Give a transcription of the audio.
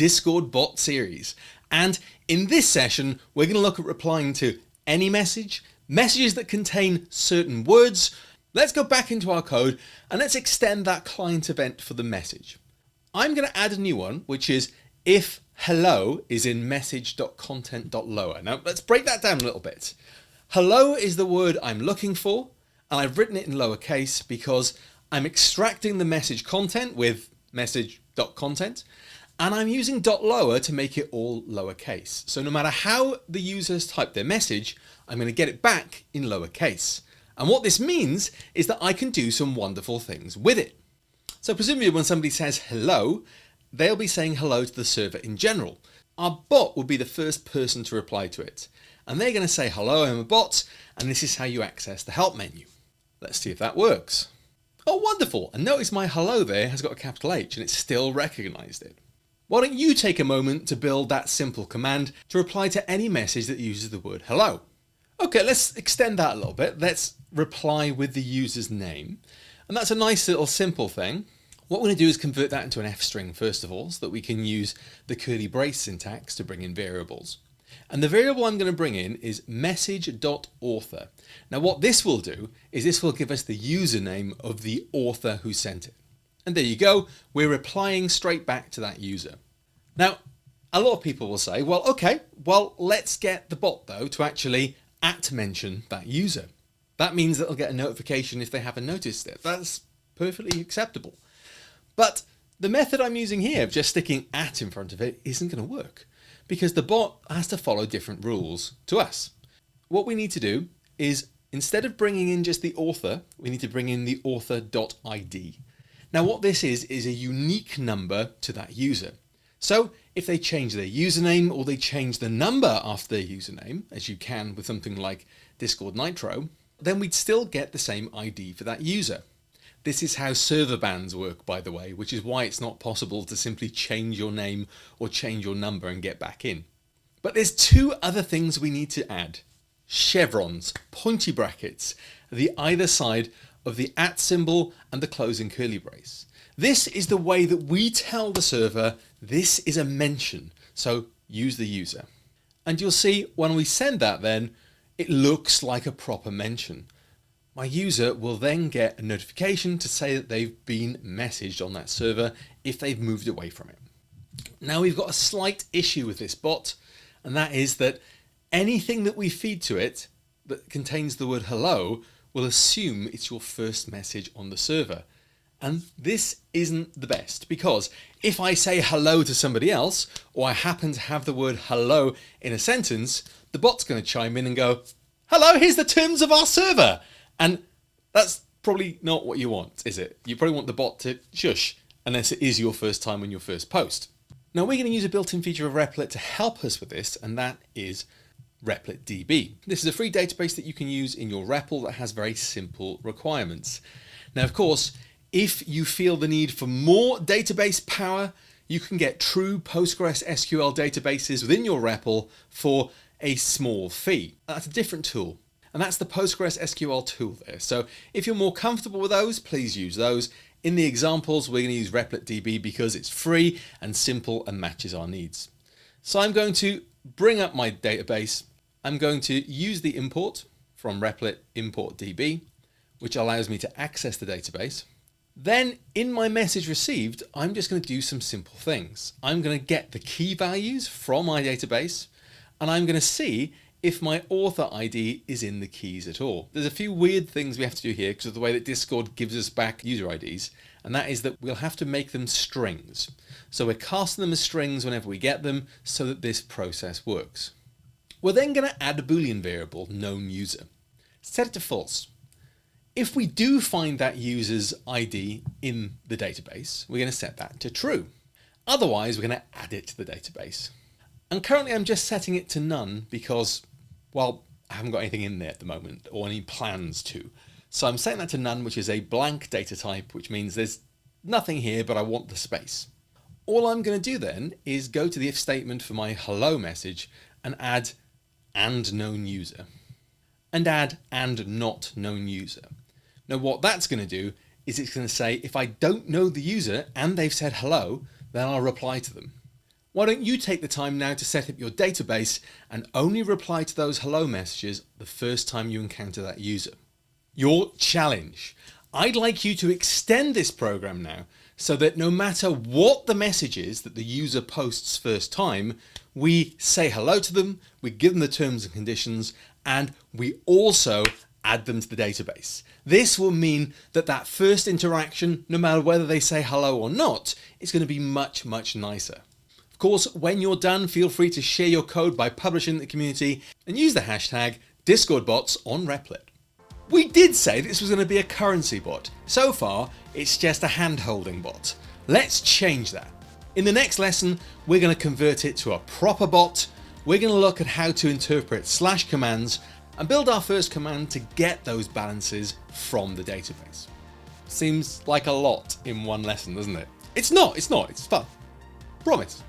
Discord bot series. And in this session, we're going to look at replying to any message, messages that contain certain words. Let's go back into our code and let's extend that client event for the message. I'm going to add a new one, which is if hello is in message.content.lower. Now let's break that down a little bit. Hello is the word I'm looking for, and I've written it in lowercase because I'm extracting the message content with message.content, and I'm using .lower to make it all lowercase. So no matter how the users type their message, I'm going to get it back in lowercase. And what this means is that I can do some wonderful things with it. So presumably when somebody says hello, they'll be saying hello to the server in general. Our bot will be the first person to reply to it. And they're going to say, hello, I'm a bot, and this is how you access the help menu. Let's see if that works. Oh, wonderful. And notice my hello there has got a capital H and it's still recognized it. Why don't you take a moment to build that simple command to reply to any message that uses the word hello. Okay, let's extend that a little bit. Let's reply with the user's name. And that's a nice little simple thing. What we're going to do is convert that into an F string first of all, so that we can use the curly brace syntax to bring in variables. And the variable I'm going to bring in is message.author. Now what this will do is this will give us the username of the author who sent it. And there you go, we're replying straight back to that user. Now, a lot of people will say, well, okay, well, let's get the bot though to actually @mention that user. That means that they'll get a notification if they haven't noticed it. That's perfectly acceptable. But the method I'm using here of just sticking @ in front of it isn't going to work, because the bot has to follow different rules to us. What we need to do is, instead of bringing in just the author, we need to bring in the author.id. Now what this is a unique number to that user. So if they change their username or they change the number after their username, as you can with something like Discord Nitro, then we'd still get the same ID for that user. This is how server bans work, by the way, which is why it's not possible to simply change your name or change your number and get back in. But there's two other things we need to add. Chevrons, pointy brackets, the either side of the @ symbol and the closing curly brace. This is the way that we tell the server this is a mention, so use the user. And you'll see when we send that then, it looks like a proper mention. My user will then get a notification to say that they've been messaged on that server if they've moved away from it. Now we've got a slight issue with this bot, and that is that anything that we feed to it that contains the word hello will assume it's your first message on the server. And this isn't the best, because if I say hello to somebody else, or I happen to have the word hello in a sentence, the bot's going to chime in and go, hello, here's the terms of our server. And that's probably not what you want, is it? You probably want the bot to shush, unless it is your first time on your first post. Now we're going to use a built-in feature of Replit to help us with this, and that is ReplitDB. This is a free database that you can use in your REPL that has very simple requirements. Now, of course, if you feel the need for more database power, you can get true Postgres SQL databases within your REPL for a small fee. That's a different tool, and that's the Postgres SQL tool there. So if you're more comfortable with those, please use those. In the examples, we're going to use ReplitDB because it's free and simple and matches our needs. So I'm going to bring up my database. I'm going to use the import from Replit import DB, which allows me to access the database. Then in my message received, I'm just going to do some simple things. I'm going to get the key values from my database, and I'm going to see if my author ID is in the keys at all. There's a few weird things we have to do here because of the way that Discord gives us back user IDs, and that is that we'll have to make them strings. So we're casting them as strings whenever we get them so that this process works. We're then going to add a Boolean variable, known user. Set it to false. If we do find that user's ID in the database, we're going to set that to true. Otherwise, we're going to add it to the database. And currently I'm just setting it to none because, well, I haven't got anything in there at the moment or any plans to. So I'm setting that to none, which is a blank data type, which means there's nothing here, but I want the space. All I'm going to do then is go to the if statement for my hello message and add and known user and add and not known user. Now what that's going to do is it's going to say if I don't know the user and they've said hello, then I'll reply to them. Why don't you take the time now to set up your database and only reply to those hello messages the first time you encounter that user. Your challenge. I'd like you to extend this program now so that no matter what the message is that the user posts first time, we say hello to them, we give them the terms and conditions, and we also add them to the database. This will mean that that first interaction, no matter whether they say hello or not, is going to be much, much nicer. Of course, when you're done, feel free to share your code by publishing the community and use the hashtag DiscordBots on Replit. We did say this was going to be a currency bot. So far, it's just a hand-holding bot. Let's change that. In the next lesson, we're going to convert it to a proper bot. We're going to look at how to interpret slash commands and build our first command to get those balances from the database. Seems like a lot in one lesson, doesn't it? It's not, it's fun. Promise.